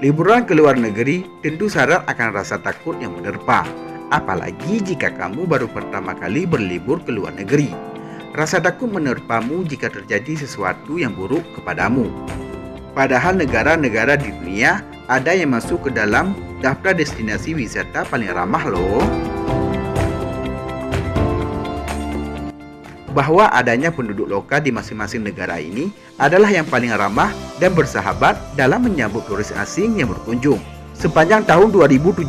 Liburan ke luar negeri tentu syarat akan rasa takut yang menerpa, apalagi jika kamu baru pertama kali berlibur ke luar negeri. Rasa takut menerpamu jika terjadi sesuatu yang buruk kepadamu. Padahal negara-negara di dunia ada yang masuk ke dalam daftar destinasi wisata paling ramah loh. Bahwa adanya penduduk lokal di masing-masing negara ini adalah yang paling ramah dan bersahabat dalam menyambut turis asing yang berkunjung. Sepanjang tahun 2017,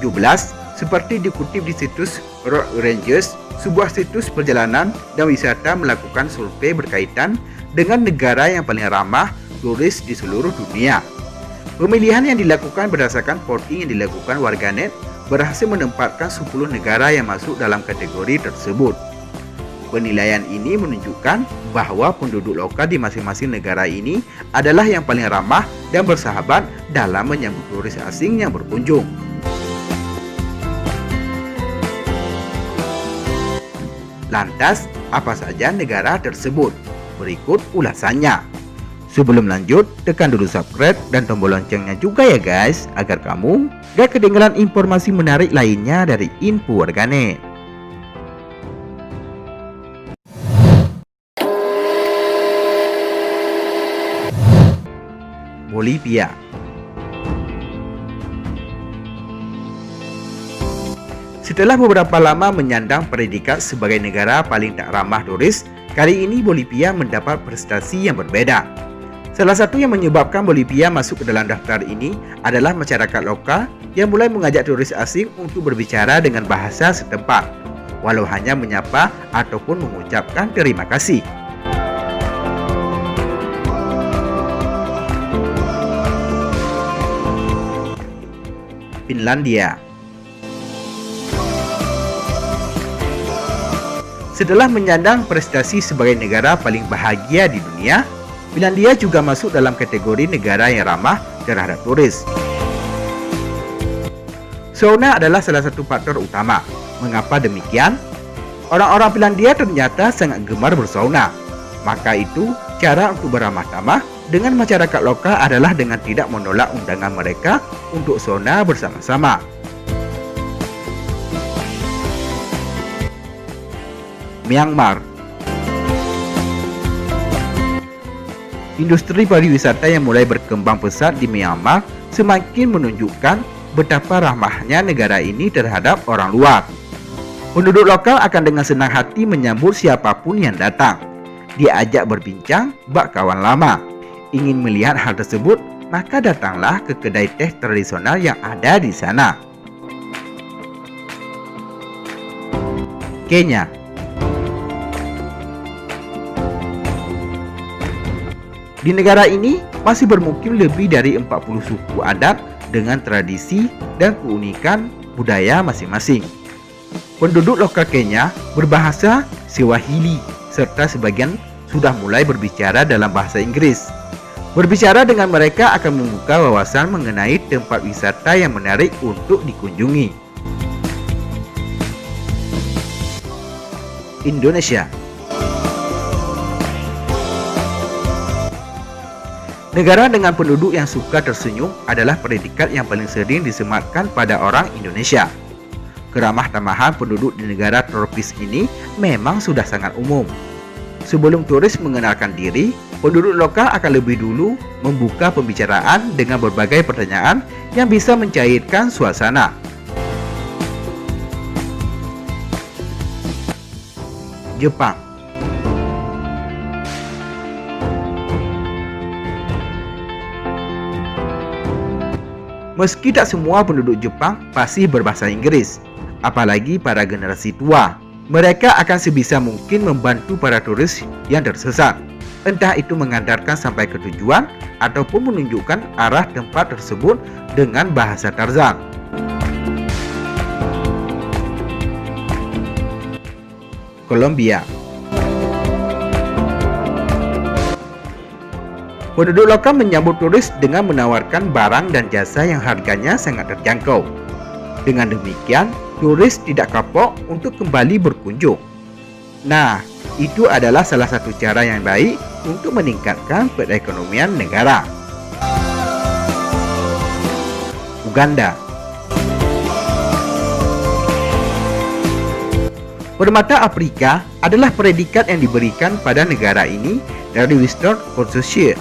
seperti dikutip di situs Road Rangers, sebuah situs perjalanan dan wisata melakukan survei berkaitan dengan negara yang paling ramah turis di seluruh dunia. Pemilihan yang dilakukan berdasarkan voting yang dilakukan warganet berhasil menempatkan 10 negara yang masuk dalam kategori tersebut. Penilaian ini menunjukkan bahwa penduduk lokal di masing-masing negara ini adalah yang paling ramah dan bersahabat dalam menyambut turis asing yang berkunjung. Lantas, apa saja negara tersebut? Berikut ulasannya. Sebelum lanjut, tekan dulu subscribe dan tombol loncengnya juga ya guys, agar kamu gak ketinggalan informasi menarik lainnya dari Info Warganet. Bolivia. Setelah beberapa lama menyandang predikat sebagai negara paling tak ramah turis, kali ini Bolivia mendapat prestasi yang berbeda. Salah satu yang menyebabkan Bolivia masuk ke dalam daftar ini adalah masyarakat lokal yang mulai mengajak turis asing untuk berbicara dengan bahasa setempat, walau hanya menyapa ataupun mengucapkan terima kasih. Finlandia. Setelah menyandang prestasi sebagai negara paling bahagia di dunia, Finlandia juga masuk dalam kategori negara yang ramah terhadap turis. Sauna adalah salah satu faktor utama. Mengapa demikian? Orang-orang Finlandia ternyata sangat gemar bersauna. Maka itu, cara untuk beramah tamah dengan masyarakat lokal adalah dengan tidak menolak undangan mereka untuk sauna bersama-sama. Myanmar. Industri pariwisata yang mulai berkembang pesat di Myanmar semakin menunjukkan betapa ramahnya negara ini terhadap orang luar. Penduduk lokal akan dengan senang hati menyambut siapapun yang datang. Diajak berbincang bak kawan lama. Ingin melihat hal tersebut, maka datanglah ke kedai teh tradisional yang ada di sana. Kenya. Di negara ini masih bermukim lebih dari 40 suku adat dengan tradisi dan keunikan budaya masing-masing. Penduduk lokal Kenya berbahasa Swahili serta sebagian sudah mulai berbicara dalam bahasa Inggris. Berbicara dengan mereka akan membuka wawasan mengenai tempat wisata yang menarik untuk dikunjungi. Indonesia. Negara dengan penduduk yang suka tersenyum adalah predikat yang paling sering disematkan pada orang Indonesia. Keramah tamahan penduduk di negara tropis ini memang sudah sangat umum. Sebelum turis mengenalkan diri, penduduk lokal akan lebih dulu membuka pembicaraan dengan berbagai pertanyaan yang bisa mencairkan suasana. Jepang. Meski tak semua penduduk Jepang fasih berbahasa Inggris, apalagi para generasi tua, mereka akan sebisa mungkin membantu para turis yang tersesat. Entah itu mengantarkan sampai ke tujuan ataupun menunjukkan arah tempat tersebut dengan bahasa Tarzan. Kolombia. Penduduk lokal menyambut turis dengan menawarkan barang dan jasa yang harganya sangat terjangkau. Dengan demikian, turis tidak kapok untuk kembali berkunjung. Nah, itu adalah salah satu cara yang baik untuk meningkatkan perekonomian negara. Uganda. Permata Afrika adalah predikat yang diberikan pada negara ini dari Winston Churchill.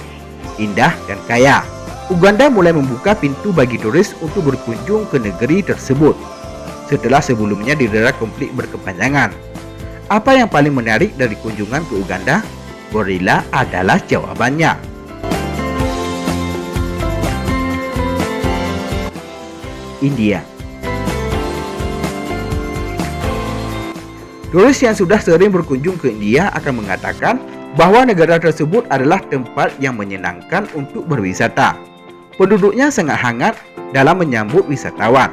Indah dan kaya, Uganda mulai membuka pintu bagi turis untuk berkunjung ke negeri tersebut setelah sebelumnya didera konflik berkepanjangan. Apa yang paling menarik dari kunjungan ke Uganda? Gorila adalah jawabannya. India. Turis yang sudah sering berkunjung ke India akan mengatakan bahwa negara tersebut adalah tempat yang menyenangkan untuk berwisata. Penduduknya sangat hangat dalam menyambut wisatawan.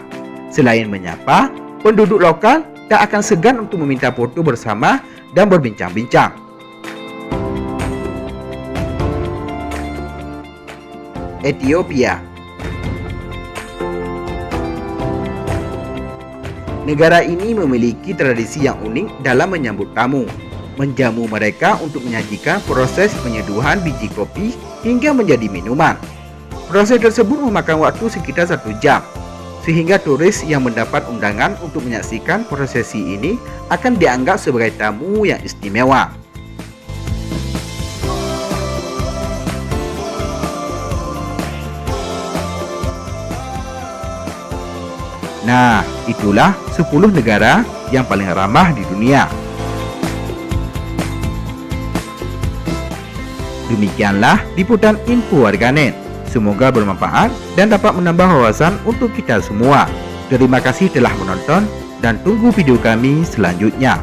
Selain menyapa, penduduk lokal tak akan segan untuk meminta foto bersama dan berbincang-bincang. Ethiopia. Negara ini memiliki tradisi yang unik dalam menyambut tamu. Menjamu mereka untuk menyajikan proses penyeduhan biji kopi hingga menjadi minuman. Proses tersebut memakan waktu sekitar 1 jam, sehingga turis yang mendapat undangan untuk menyaksikan prosesi ini akan dianggap sebagai tamu yang istimewa. Nah, itulah 10 negara yang paling ramah di dunia. Demikianlah liputan info warganet. Semoga bermanfaat dan dapat menambah wawasan untuk kita semua. Terima kasih telah menonton dan tunggu video kami selanjutnya.